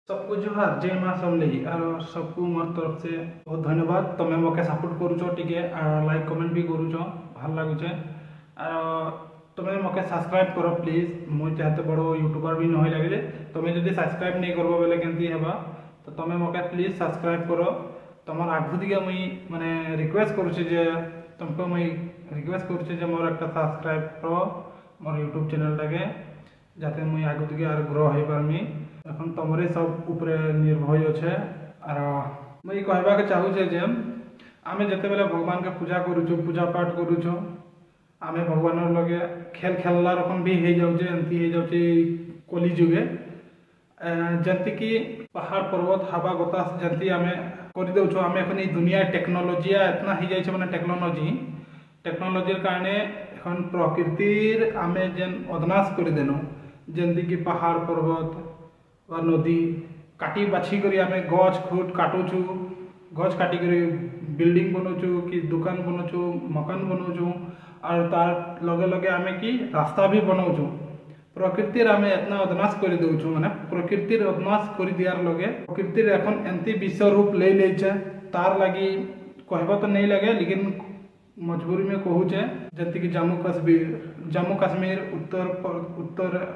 सबको जोहार जय माँ समलेई और सबको मोर तरफ से बहुत धन्यवाद। तुम्हें मोके सपोर्ट करूच टिके लाइक कमेंट भी करूच भल लगुचे। तुम्हें मोके सब्सक्राइब करो प्लीज। मुझे चाहते बड़ो यूट्यूबर भी नहीं लगे तुम्हें जब सब्सक्राइब नहीं करबो बेले केमती हेबा। तो तुम्हें मोके प्लीज सब्सक्राइब करो। तुम आगू दिखे मुई माने रिक्वेस्ट करुचे जे तुमको मुई रिक्वेस्ट करुचे जे मोर एक सब्सक्राइब करो मोर यूट्यूब चैनल टाके जाते मुई आगू दिखे और ग्रो हो पारमी। এখন তোমারে সব উপরে নির্ভর আছে। আর মুই কহবাকে চাহুছে যে আমি যেতেবেলে ভগবানকে পূজা করুছু পূজা পাঠ করুছু আমি ভগবানের লগে খেল খেললা রকম भी হয়ে যাচ্ছে এমতি হয়ে যাচ্ছে কলি যুগে যেমতি কি পাহাড় পর্বত হাওয়া বাতাস যেমতি আমি করে দেউছু। আমি এখন এই দুনিয়ার টেকনোলজি এতনা হয়ে যাইছে মানে টেকনোলজির কারণে এখন প্রকৃতির আমি যেন অদনাশ করে দেনু যেমতি কি পাহাড় পর্বত और नदी काटी बाछी करी आमे गछ खुट काटुचु गछ काटी करी बिल्डिंग बनौचु कि दुकान बनौचु मकान बनौचु और तार लगे लगे आमे कि रास्ता भी बनौचु। प्रकृतिर आमे इतना अदनाश कर दउचु माने प्रकृतिर अदनाश कर दियार लगे प्रकृतिर एखन एंती विश्व रूप ले लेछे तार लागी कहबो तो नहीं लगे लेकिन मजबूरी में कहूचे जति कि जम्मू कश्मीर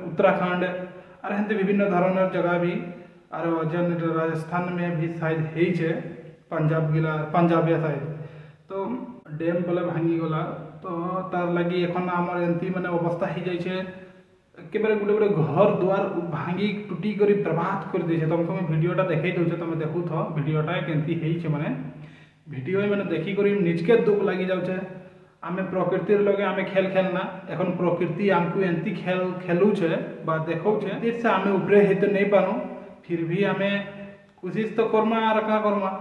उत्तराखंड और हेंते विभिन्न धৰণৰ जगह भी और जन राजस्थान में भी शायद है पंजाब या शायद तो डैम बोले भांगी गला तो तार लगी एखन आमर एंती माने अवस्था हो जाइए एकेबारे गोटे गोटे घर द्वार भांगी टूटी कर बर्बाद कर दी। तुमको मैं भिडियोटा देखई दूचे तुम देखु थो भिडियोटा केमती है माने भिडियो मैंने देखिक निजके दुख लगी जाऊे। आम प्रकृतिर लगे आम खेल खेलना एखन प्रकृति आमको एंती खेल खेलुचे बा देखौचे से आम उपरे हेते नहीं पारू फिर भी आम कोशिश तो करमा और क्या करमा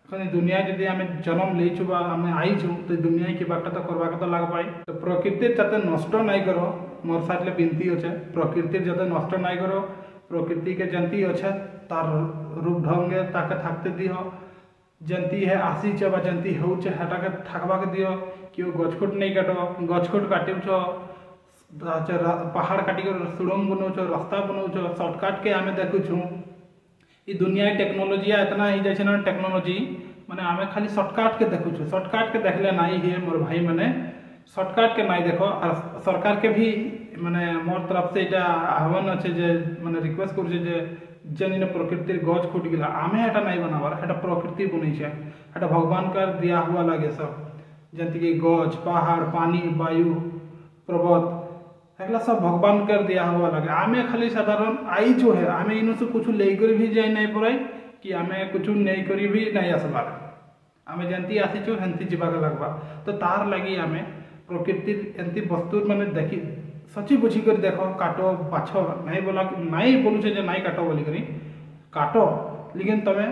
एखन दुनिया जदि आम जन्म लेचु बा आम आईचु तो दुनिया की बात तो करवा तो लग पाई। तो प्रकृतिर जाते नष्ट नहीं करो मोर साथ बिनती अच्छे प्रकृतिर जाते नष्ट नहीं करो प्रकृति के जंती अच्छे तार रूप ढंगे ताके थाकते दिह जंती है आसीचे बा जंती होचे हेटाके थाकबाके दियो क्यों गछखुट नहीं काटो गछखुट काटुच पहाड़ काटिक सुड़ंग बनौच रास्ता बनौच सर्टकट के आम देखुछू ई दुनिया टेक्नोलॉजी इतना ही जाए ना टेक्नोलॉजी माने आम खाली सर्टकट के देखुछू सर्टकट के देखले नहीं है मोर भाई मैंने सर्टकट के नहीं देखो और सरकार के भी माने मोर तरफ से इटा आह्वान अच्छे जे माने रिक्वेस्ट करुचे जे जेन प्रकृतिर गछ खुट गला आमे एटा नहीं बनाबार एटा प्रकृति बनैछे एटा भगवान का दिया हुआ लगे सब जैसे कि गछ पहाड़ पानी वायु पर्वत एगला सब भगवान कर दिया हुआ लगे आमे खाली साधारण आई जो है आमे इन से कुछ लेकर भी जाए नहीं पड़े कि आमे कुछ नहीं करी भी नहीं आसबार आमे जंती आसीचु हेंती जीवाक लगवा। तो तार लगी आमे प्रकृतिर एंती वस्तु माने देखी सची बुझी कर देखो काटो बाछ नहीं बोला नहीं बोलुचे जे नहीं काटो बोली करी काटो लेकिन तमे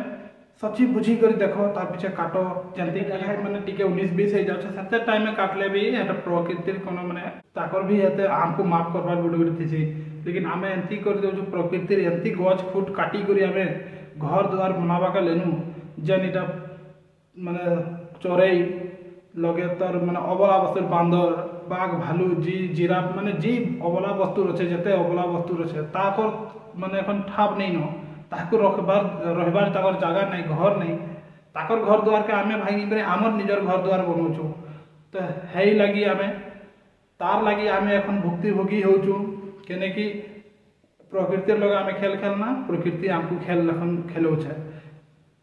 सची बुझी कर देखो तार पीछे काटो जल्दी मैंने टिके 19-20 हो जाए सत्य टाइम में काटले भी एटा प्रकृतिर कोनो माने ताकर भी एते आमको माफ करबार गोटे गोटे थीसी लेकिन आमे एंती कर देउ प्रकृतिर एंती गछ फुट काटी करी आमे घर द्वार बनाबाका लेनु जेन इटा माने चोरई लगे तर माने अबला वस्तु बांदर बाघ भालू जिराफ माने जी अबला वस्तु रचे जेते अबला वस्तु रचे ताकर माने एखन ठाप नहीं न ताको रहबार ताकर जगह नहीं घर नहीं ताकर घर द्वार के आमे भांगी करे आमर निजर घर द्वार बनौचु। तो है लगी आमे तार लगी आमे एखन भुक्तिभोगी होचु केने कि प्रकृतिर लगे आमे खेल खेलना प्रकृति आमको खेल एखन खेलौछे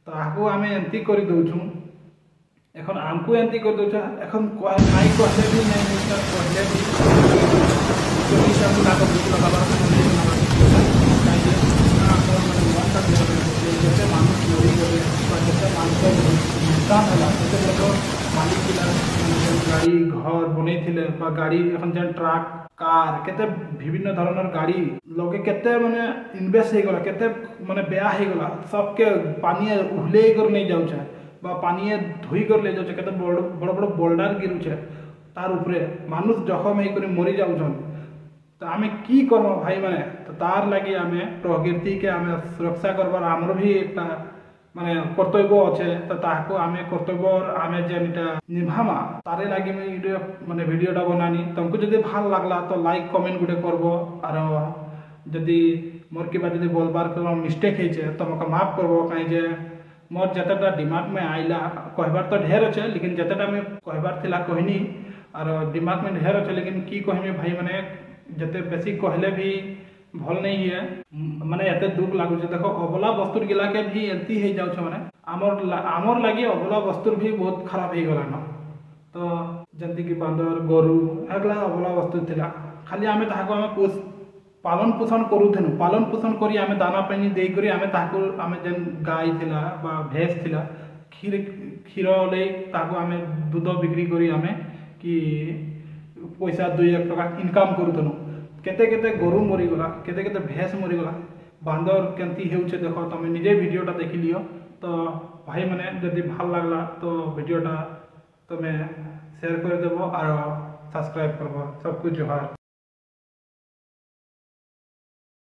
तो आको आमे एंती करी दउछु एखन आमको एंती कर दउछु एखन नाई कहले भी नहीं मिस्टर कहले भी तो सब लाग लगाबार जैसे मानुष चोरी करे जैसे मानुष नुकसान होला जैसे मालिक गाड़ी घर बनई गाड़ी एखन जेन ट्रक कार केते विभिन्न धৰণৰ गाड़ी लगे केते माने इन्वेस्ट हो गला केते माने बेया हो गला सबके पानी उहले कर नहीं जाउछे बा पानी धोई कर ले जाउछे केते बड़ बड़ बोल्डर गिरुछे तार ऊपरे मानुष जखम हो कर मरी जाउछन। तो आमे की करबो भाई माने तो तार लगी आमे प्रकृति के आमे सुरक्षा करबार आमर भी एक माने कर्तव्य अच्छे तो ताको आमे कर्तव्य आमे जेनटा निभामा तारे लगी मैं माने भिडियोटा बनानी तुमको जदि भल लगला तो लाइक कमेंट गुटे करबो और जदि मोर के बाद बोलबार कोनो मिस्टेक है तो मका माफ करबो कहीं जे मोर जतटा दिमाग में आइला कहबार तो ढेर अच्छे लेकिन जतटा में कहबार थिला कहनी और दिमाग में ढेर अच्छे लेकिन की कहमी भाई मैंने जते बेसी कहले भी भल नहीं है माने एते दुख लागु देखो अबला वस्तुर गिला के भी एंती हो जाऊ माने आमर लगे अबला वस्तुर भी बहुत खराब हो गला न तो जंती की बांदर गोरु एगला अबला वस्तु थिला खाली आमे ताको आमे पालन पोषण करूथेनु पालन पोषण करी आमे दाना पानी दे करी आमे ताको आमे जन गाय थिला बा भैंस थिला क्षीर ले ताको आमे दूध बिक्री करी आमे कि पैसा 2-1 टका इनकम करूथेनु केते केते गोरु मरीगला केते केते भैंस मरीगला बांदर केंती हेउचे देखो तुम निजे वीडियोटा देखि लियो तो भाई मैंने जदि भल लागला तो वीडियोटा तुम्हें शेयर कर देबो और सब्सक्राइब करबो सब कुछ जोहार।